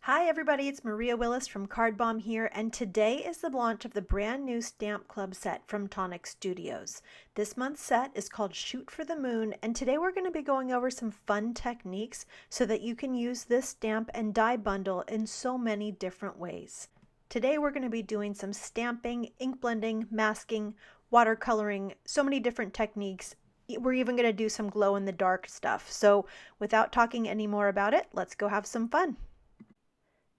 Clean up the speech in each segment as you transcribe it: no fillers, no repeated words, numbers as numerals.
Hi everybody, it's Maria Willis from Card Bomb here, and today is the launch of the brand new Stamp Club set from Tonic Studios. This month's set is called Shoot for the Moon, and today we're going to be going over some fun techniques so that you can use this stamp and die bundle in so many different ways. Today we're going to be doing some stamping, ink blending, masking, watercoloring, so many different techniques. We're even going to do some glow in the dark stuff. So without talking any more about it, let's go have some fun.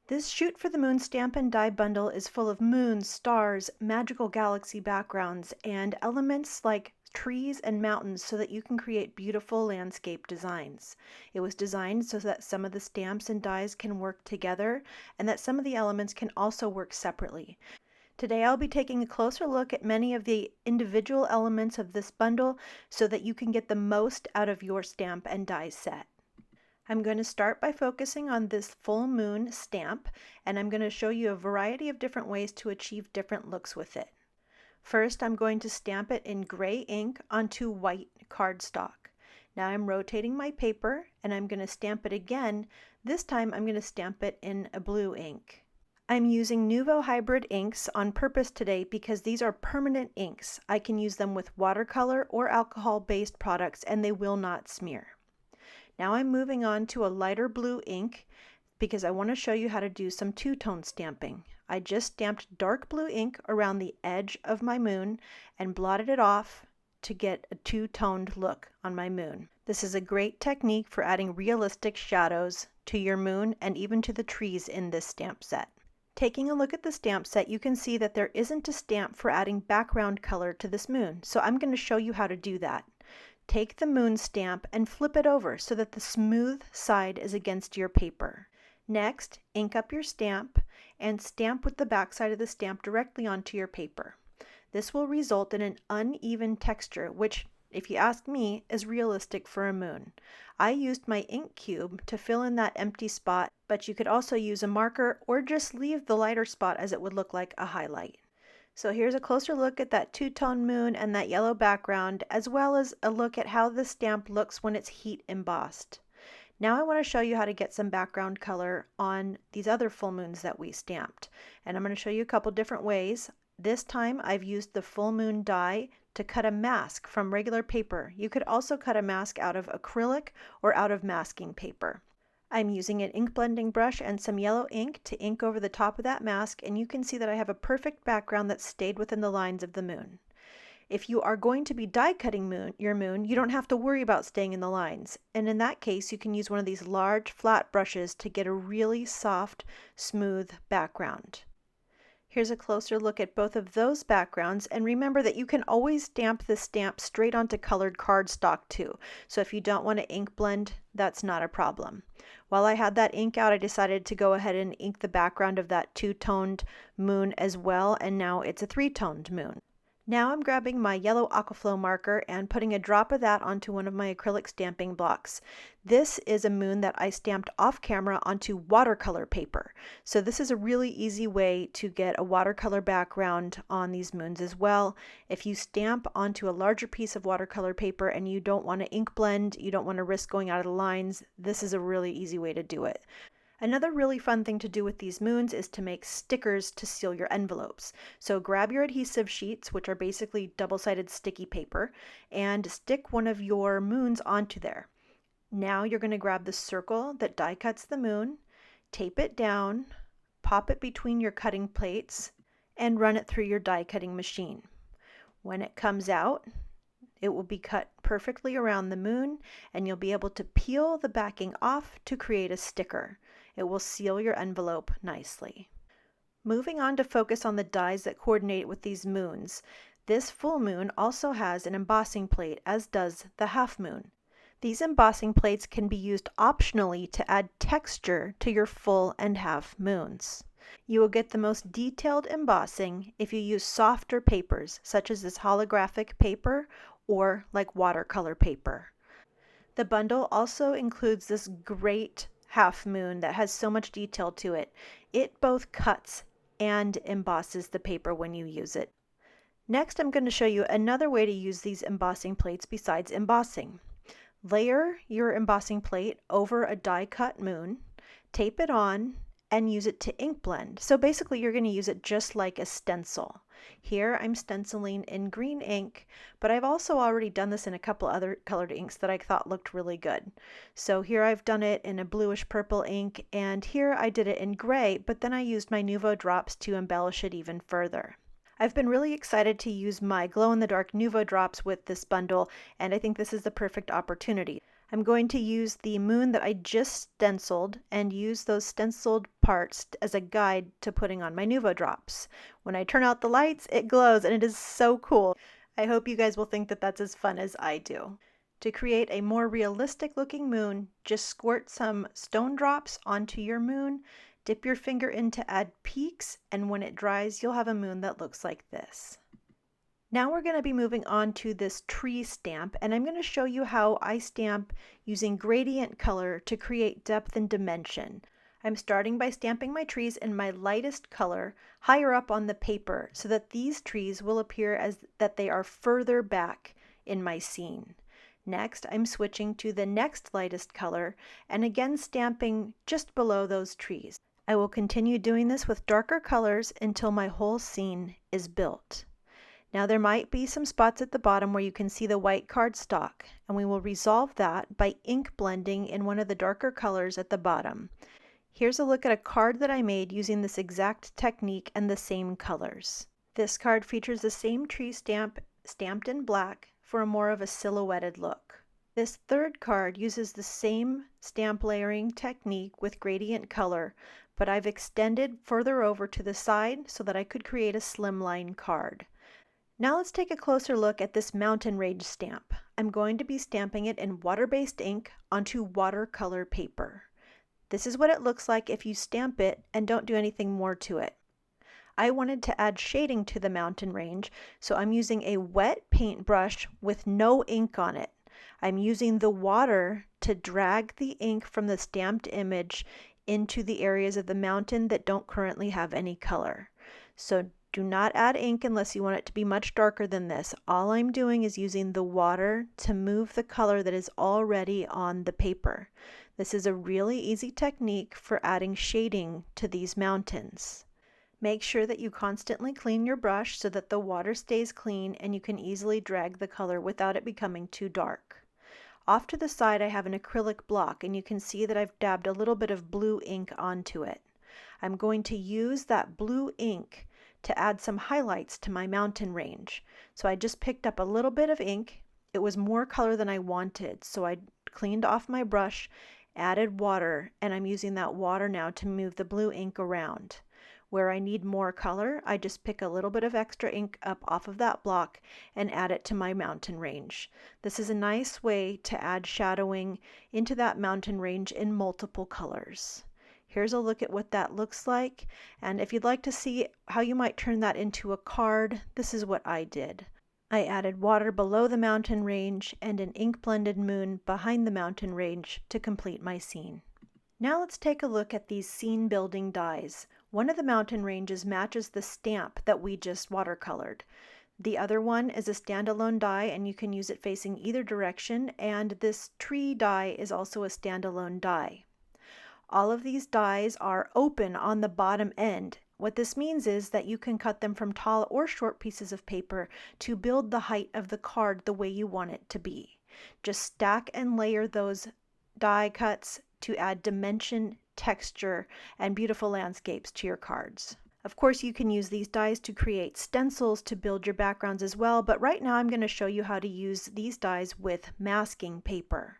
This Shoot for the Moon stamp and die bundle is full of moons, stars, magical galaxy backgrounds, and elements like trees and mountains so that you can create beautiful landscape designs. It was designed so that some of the stamps and dies can work together and that some of the elements can also work separately. Today I'll be taking a closer look at many of the individual elements of this bundle so that you can get the most out of your stamp and die set. I'm going to start by focusing on this full moon stamp, and I'm going to show you a variety of different ways to achieve different looks with it. First, I'm going to stamp it in gray ink onto white cardstock. Now I'm rotating my paper and I'm going to stamp it again. This time I'm going to stamp it in a blue ink. I'm using Nuvo hybrid inks on purpose today because these are permanent inks. I can use them with watercolor or alcohol-based products and they will not smear. Now I'm moving on to a lighter blue ink because I want to show you how to do some two-tone stamping. I just stamped dark blue ink around the edge of my moon and blotted it off to get a two-toned look on my moon. This is a great technique for adding realistic shadows to your moon and even to the trees in this stamp set. Taking a look at the stamp set, you can see that there isn't a stamp for adding background color to this moon, so I'm going to show you how to do that. Take the moon stamp and flip it over so that the smooth side is against your paper. Next, ink up your stamp and stamp with the back side of the stamp directly onto your paper. This will result in an uneven texture, which, if you ask me, is realistic for a moon. I used my ink cube to fill in that empty spot, but you could also use a marker or just leave the lighter spot as it would look like a highlight. So here's a closer look at that two-tone moon and that yellow background, as well as a look at how the stamp looks when it's heat embossed. Now I want to show you how to get some background color on these other full moons that we stamped. And I'm going to show you a couple different ways. This time I've used the full moon die to cut a mask from regular paper. You could also cut a mask out of acrylic or out of masking paper. I'm using an ink blending brush and some yellow ink to ink over the top of that mask, and you can see that I have a perfect background that stayed within the lines of the moon. If you are going to be die cutting your moon, you don't have to worry about staying in the lines. And in that case, you can use one of these large flat brushes to get a really soft, smooth background. Here's a closer look at both of those backgrounds, and remember that you can always stamp the stamp straight onto colored cardstock too. So if you don't want to ink blend, that's not a problem. While I had that ink out, I decided to go ahead and ink the background of that two-toned moon as well, and now it's a three-toned moon. Now I'm grabbing my yellow Aquaflow marker and putting a drop of that onto one of my acrylic stamping blocks. This is a moon that I stamped off camera onto watercolor paper. So this is a really easy way to get a watercolor background on these moons as well. If you stamp onto a larger piece of watercolor paper and you don't want to ink blend, you don't want to risk going out of the lines, this is a really easy way to do it. Another really fun thing to do with these moons is to make stickers to seal your envelopes. So grab your adhesive sheets, which are basically double-sided sticky paper, and stick one of your moons onto there. Now you're going to grab the circle that die cuts the moon, tape it down, pop it between your cutting plates, and run it through your die cutting machine. When it comes out, it will be cut perfectly around the moon, and you'll be able to peel the backing off to create a sticker. It will seal your envelope nicely. Moving on to focus on the dies that coordinate with these moons. This full moon also has an embossing plate, as does the half moon. These embossing plates can be used optionally to add texture to your full and half moons. You will get the most detailed embossing if you use softer papers, such as this holographic paper or like watercolor paper. The bundle also includes this great half moon that has so much detail to it. It both cuts and embosses the paper when you use it. Next, I'm going to show you another way to use these embossing plates besides embossing. Layer your embossing plate over a die cut moon, tape it on, and use it to ink blend. So basically you're going to use it just like a stencil. Here I'm stenciling in green ink, but I've also already done this in a couple other colored inks that I thought looked really good. So here I've done it in a bluish purple ink, and here I did it in gray, but then I used my Nuvo drops to embellish it even further. I've been really excited to use my glow-in-the-dark Nuvo drops with this bundle, and I think this is the perfect opportunity. I'm going to use the moon that I just stenciled and use those stenciled parts as a guide to putting on my Nuvo drops. When I turn out the lights, it glows and it is so cool. I hope you guys will think that that's as fun as I do. To create a more realistic looking moon, just squirt some stone drops onto your moon, dip your finger in to add peaks, and when it dries, you'll have a moon that looks like this. Now we're going to be moving on to this tree stamp, and I'm going to show you how I stamp using gradient color to create depth and dimension. I'm starting by stamping my trees in my lightest color higher up on the paper so that these trees will appear as that they are further back in my scene. Next, I'm switching to the next lightest color and again stamping just below those trees. I will continue doing this with darker colors until my whole scene is built. Now there might be some spots at the bottom where you can see the white cardstock, and we will resolve that by ink blending in one of the darker colors at the bottom. Here's a look at a card that I made using this exact technique and the same colors. This card features the same tree stamp stamped in black for a more of a silhouetted look. This third card uses the same stamp layering technique with gradient color, but I've extended further over to the side so that I could create a slimline card. Now let's take a closer look at this mountain range stamp. I'm going to be stamping it in water-based ink onto watercolor paper. This is what it looks like if you stamp it and don't do anything more to it. I wanted to add shading to the mountain range, so I'm using a wet paintbrush with no ink on it. I'm using the water to drag the ink from the stamped image into the areas of the mountain that don't currently have any color. So do not add ink unless you want it to be much darker than this. All I'm doing is using the water to move the color that is already on the paper. This is a really easy technique for adding shading to these mountains. Make sure that you constantly clean your brush so that the water stays clean and you can easily drag the color without it becoming too dark. Off to the side I have an acrylic block, and you can see that I've dabbed a little bit of blue ink onto it. I'm going to use that blue ink to add some highlights to my mountain range. So I just picked up a little bit of ink. It was more color than I wanted, so I cleaned off my brush, added water, and I'm using that water now to move the blue ink around. Where I need more color, I just pick a little bit of extra ink up off of that block and add it to my mountain range. This is a nice way to add shadowing into that mountain range in multiple colors. Here's a look at what that looks like, and if you'd like to see how you might turn that into a card, this is what I did. I added water below the mountain range and an ink blended moon behind the mountain range to complete my scene. Now let's take a look at these scene building dies. One of the mountain ranges matches the stamp that we just watercolored. The other one is a standalone die, and you can use it facing either direction, and this tree die is also a standalone die. All of these dies are open on the bottom end. What this means is that you can cut them from tall or short pieces of paper to build the height of the card the way you want it to be. Just stack and layer those die cuts to add dimension, texture, and beautiful landscapes to your cards. Of course, you can use these dies to create stencils to build your backgrounds as well, but right now I'm going to show you how to use these dies with masking paper.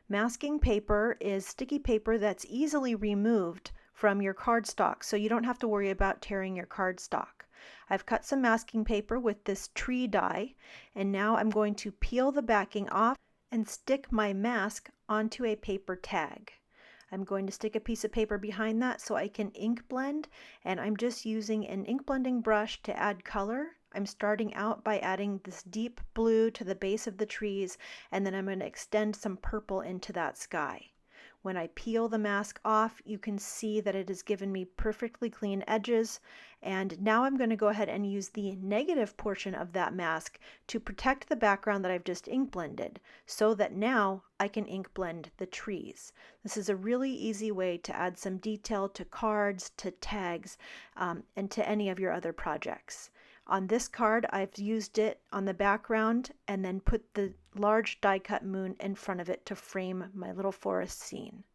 Masking paper is sticky paper that's easily removed from your cardstock, so you don't have to worry about tearing your cardstock. I've cut some masking paper with this tree die, and now I'm going to peel the backing off and stick my mask onto a paper tag. I'm going to stick a piece of paper behind that so I can ink blend, and I'm just using an ink blending brush to add color. I'm starting out by adding this deep blue to the base of the trees, and then I'm going to extend some purple into that sky. When I peel the mask off, you can see that it has given me perfectly clean edges. And now I'm going to go ahead and use the negative portion of that mask to protect the background that I've just ink blended, so that now I can ink blend the trees. This is a really easy way to add some detail to cards, to tags, and to any of your other projects. On this card, I've used it on the background and then put the large die cut moon in front of it to frame my little forest scene.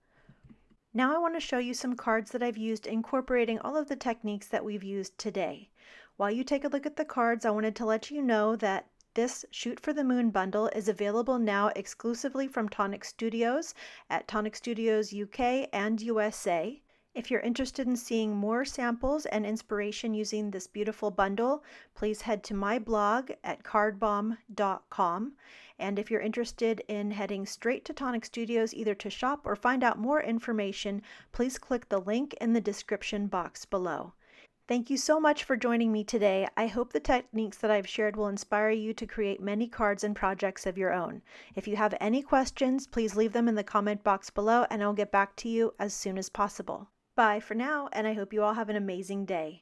Now I want to show you some cards that I've used incorporating all of the techniques that we've used today. While you take a look at the cards, I wanted to let you know that this Shoot for the Moon bundle is available now exclusively from Tonic Studios at Tonic Studios UK and USA. If you're interested in seeing more samples and inspiration using this beautiful bundle, please head to my blog at cardbomb.com. And if you're interested in heading straight to Tonic Studios either to shop or find out more information, please click the link in the description box below. Thank you so much for joining me today. I hope the techniques that I've shared will inspire you to create many cards and projects of your own. If you have any questions, please leave them in the comment box below and I'll get back to you as soon as possible. Bye for now, and I hope you all have an amazing day.